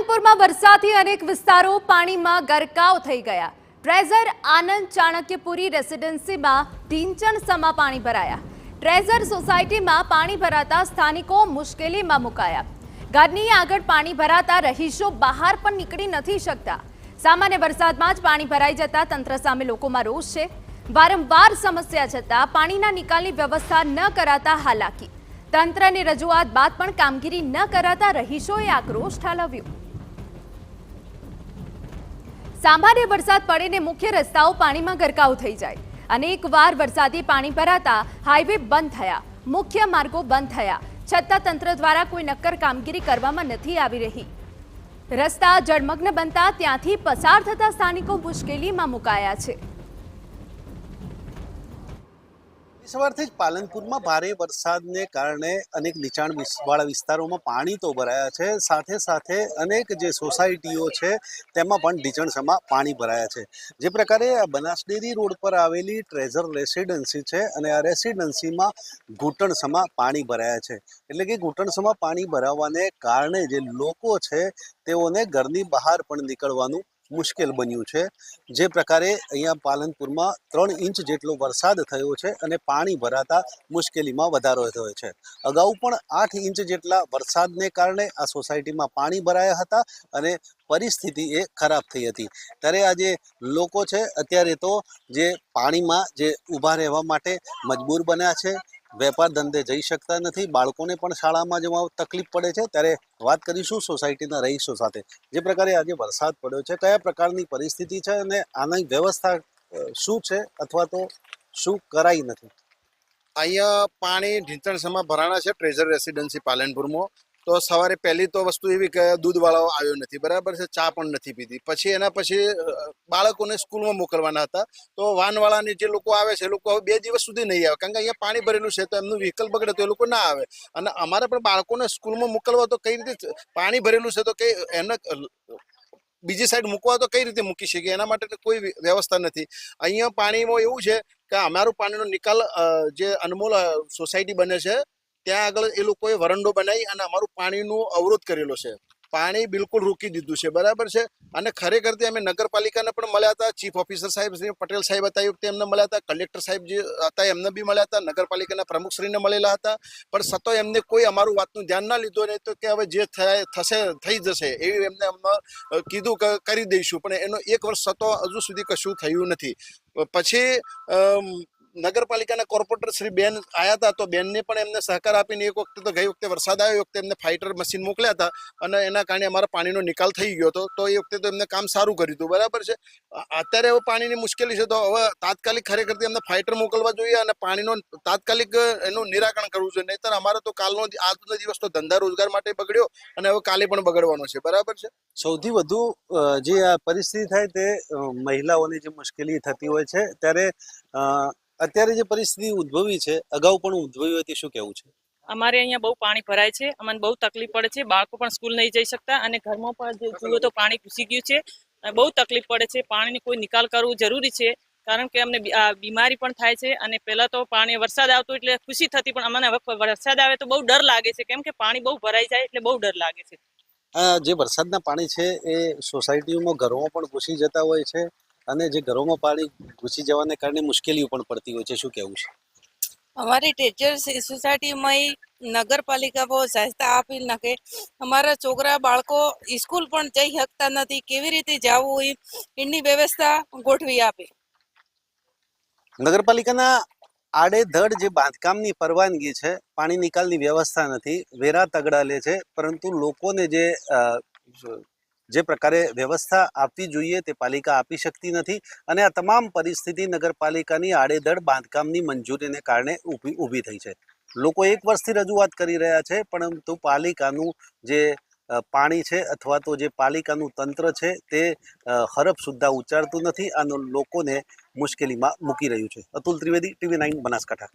પાલનપુરમાં વરસાદથી અનેક વિસ્તારો પાણીમાં ગરકાવ થઈ ગયા। ટ્રેઝર આનંદ ચાણક્યપુરી રેસિડેન્સીમાં ઢીંચણ સમા પાણી ભરાયા। ટ્રેઝર સોસાયટીમાં પાણી ભરાતા સ્થાનિકો મુશ્કેલીમાં મુકાયા। ઘરની આગળ પાણી ભરાતા રહીશો બહાર પણ નીકળી નથી શકતા। સામાન્ય વરસાદમાં જ પાણી ભરાઈ જતા તંત્ર સામે લોકોમાં રોષ છે। વારંવાર સમસ્યા છતાં પાણીના નિકાલની વ્યવસ્થા ન કરાતા હાલાકી। તંત્રની રજૂઆત બાદ પણ કામગીરી ન કરાતા રહીશોએ આક્રોશ ઠાલવ્યો। સામાન્ય વરસાદ પડે મુખ્ય રસ્તાઓ પાણીમાં ગરકાવ થઈ જાય। અનેકવાર વરસાદી પાણી ભરાતા હાઈવે બંધ થયા, મુખ્ય માર્ગો બંધ થયા, છતાં તંત્ર દ્વારા કોઈ નક્કર કામગીરી કરવામાં નથી આવી રહી। રસ્તા જળમગ્ન બનતા ત્યાંથી પસાર થતા સ્થાનિકો મુશ્કેલીમાં મુકાયા છે। સવારથી જ પાલનપુરમાં ભારે વરસાદને કારણે અનેક નીચાણવાળા વિસ્તારોમાં પાણી તો ભરાયા છે, સાથે સાથે અનેક જે સોસાયટીઓ છે તેમાં પણ ઢીંચણસમા પાણી ભરાયા છે। જે પ્રકારે બનાસડેરી રોડ પર આવેલી ટ્રેઝર રેસિડેન્સી છે અને આ રેસિડેન્સીમાં ઘૂંટણસમા પાણી ભરાયા છે। એટલે કે ઘૂંટણસમા પાણી ભરાવાને કારણે જે લોકો છે તેઓને ઘરની બહાર પણ નીકળવાનું મુશ્કેલ બન્યું છે। જે પ્રકારે અહીંયા પાલનપુરમાં 3 ઇંચ જેટલો વરસાદ થયો છે અને પાણી ભરાતા મુશ્કેલીમાં વધારો થયો છે। અગાઉ પણ 8 ઇંચ જેટલા વરસાદને કારણે આ સોસાયટીમાં પાણી ભરાયા હતા અને પરિસ્થિતિ એ ખરાબ થઈ હતી। ત્યારે આ જે લોકો છે અત્યારે તો જે પાણીમાં જે ઊભા રહેવા માટે મજબૂર બન્યા છે, વેપાર ધંધે જઈ શકતા નથી, બાળકોને પણ શાળામાં જવા તકલીફ પડે છે। ત્યારે વાત કરીશું સોસાયટીના રહીશો સાથે। જે પ્રકારે આજે વરસાદ પડ્યો છે, કયા પ્રકારની પરિસ્થિતિ છે અને આની વ્યવસ્થા શું છે અથવા તો શું કરાઈ નથી? અહીંયા પાણી ઢીંચણસમા ભરાણા છે ટ્રેઝર રેસિડેન્સી પાલનપુરમાં। તો સવારે પહેલી તો વસ્તુ એવી કે દૂધવાળો આવ્યો નથી, બરાબર છે, ચા પણ નથી પીધી। પછી એના પછી બાળકોને સ્કૂલમાં મોકલવાના હતા, તો વાનવાળાની જે લોકો આવે છે એ લોકો હવે 2 દિવસ સુધી નહીં આવે, કારણ કે અહીંયા પાણી ભરેલું છે તો એમનું વ્હીકલ બગડે તો એ લોકો ના આવે। અને અમારે પણ બાળકોને સ્કૂલમાં મોકલવા તો કઈ રીતે, પાણી ભરેલું છે તો કઈ એમને બીજી સાઈડ મૂકવા તો કઈ રીતે મૂકી શકીએ, એના માટે કોઈ વ્યવસ્થા નથી। અહીંયા પાણીમાં એવું છે કે અમારું પાણીનો નિકાલ જે અનમોલ સોસાયટી બને છે ત્યાં આગળ એ લોકોએ વરંડો બનાવી અને અમારું પાણીનું અવરોધ કરેલો છે। પાણી બિલકુલ રોકી દીધું છે, બરાબર છે। અને ખરેખરથી અમે નગરપાલિકાને પણ મળ્યા હતા, ચીફ ઓફિસર સાહેબ શ્રી પટેલ સાહેબ હતા એ વખતે એમને મળ્યા હતા, કલેક્ટર સાહેબ જે હતા એમને બી મળ્યા હતા, નગરપાલિકાના પ્રમુખશ્રીને મળેલા હતા, પણ છતાં એમને કોઈ અમારું વાતનું ધ્યાન ના લીધું। અને તો કે હવે જે થશે થઈ જશે એવી એમને અમને કીધું કે કરી દઈશું, પણ એનો 1 વર્ષ થતો હજુ સુધી કશું થયું નથી। પછી નગરપાલિકાના કોર્પોરેટર શ્રી બેન આવ્યા હતા, તો બેનને પણ એમને સહકાર આપીને એક વખતે તો ગઈ વખતે વરસાદ આવ્યો વખતે એમને ફાઇટર મશીન મોકલ્યા હતા અને એના કારણે અમારા પાણીનો નિકાલ થઈ ગયો હતો। તો એ વખતે તો એમને કામ સારું કર્યું હતું, બરાબર છે। અત્યારે હવે પાણીની મુશ્કેલી છે તો હવે તાત્કાલિક ખરેખરથી એમને ફાઇટર મોકલવા જોઈએ અને પાણીનો તાત્કાલિક એનું નિરાકરણ કરવું જોઈએ, નહીંતર અમારો તો આજનો દિવસ તો ધંધા રોજગાર માટે બગડ્યો અને હવે કાલે પણ બગડવાનો છે, બરાબર છે। સૌથી વધુ જે આ પરિસ્થિતિ થાય તે મહિલાઓની જે મુશ્કેલી થતી હોય છે, ત્યારે અત્યારે જે પરિસ્થિતિ ઉદ્ભવી છે, અગાઉ પણ ઉદ્ભવી હતી, શું કહેવું છે? અમારે અહીંયા બહુ પાણી ભરાય છે, અમને બહુ તકલીફ પડે છે, બાળકો પણ સ્કૂલ નહીં જઈ શકતા અને ઘરમાં પણ જુઓ તો પાણી ઘૂસી ગયું છે, બહુ તકલીફ પડે છે। પાણીની કોઈ નિકાલ કરવું જરૂરી છે, કારણ કે અમને બીમારી પણ થાય છે। અને પહેલા તો પાણી વરસાદ આવતો એટલે ખુશી થતી, પણ અમને હવે વરસાદ આવે તો બહુ ડર લાગે છે, કેમ કે પાણી બહુ ભરાઈ જાય એટલે બહુ ડર લાગે છે। જે વરસાદના પાણી છે એ સોસાયટીઓમાં ઘરોમાં પણ ઘૂસી જતા હોય છે અને જે ઘરોમાં પાણી ઘૂસી જવાને કારણે મુશ્કેલીઓ પણ પડતી હોય છે, શું કહેવું છે? हमारी टीचर सोसाइटी में नगरपालिका बહુ સહાયતા આપી નાખે। અમારા છોકરા બાળકો સ્કૂલ પણ જઈ શકતા નથી, કેવી રીતે જવું એની વ્યવસ્થા ગોઠવી આપે। નગરપાલિકાના આડેધડ જે બાંધકામની પરવાનગી છે, પાણી નિકાલની વ્યવસ્થા નથી, વેરા તગડા લે છે, પરંતુ લોકોને જે પ્રકારે વ્યવસ્થા આપવી જોઈએ તે પાલિકા આપી શકતી નથી અને આ તમામ પરિસ્થિતિ નગરપાલિકાની આડેધડ બાંધકામની મંજૂરીને કારણે ઊભી થઈ છે। લોકો 1 વર્ષથી રજૂઆત કરી રહ્યા છે, પરંતુ પાલિકાનું જે પાણી છે અથવા તો જે પાલિકાનું તંત્ર છે તે હરફ સુદ્ધા ઉચ્ચારતું નથી અને લોકોને મુશ્કેલીમાં મૂકી રહ્યું છે। અતુલ ત્રિવેદી, TV9 બનાસકાંઠા।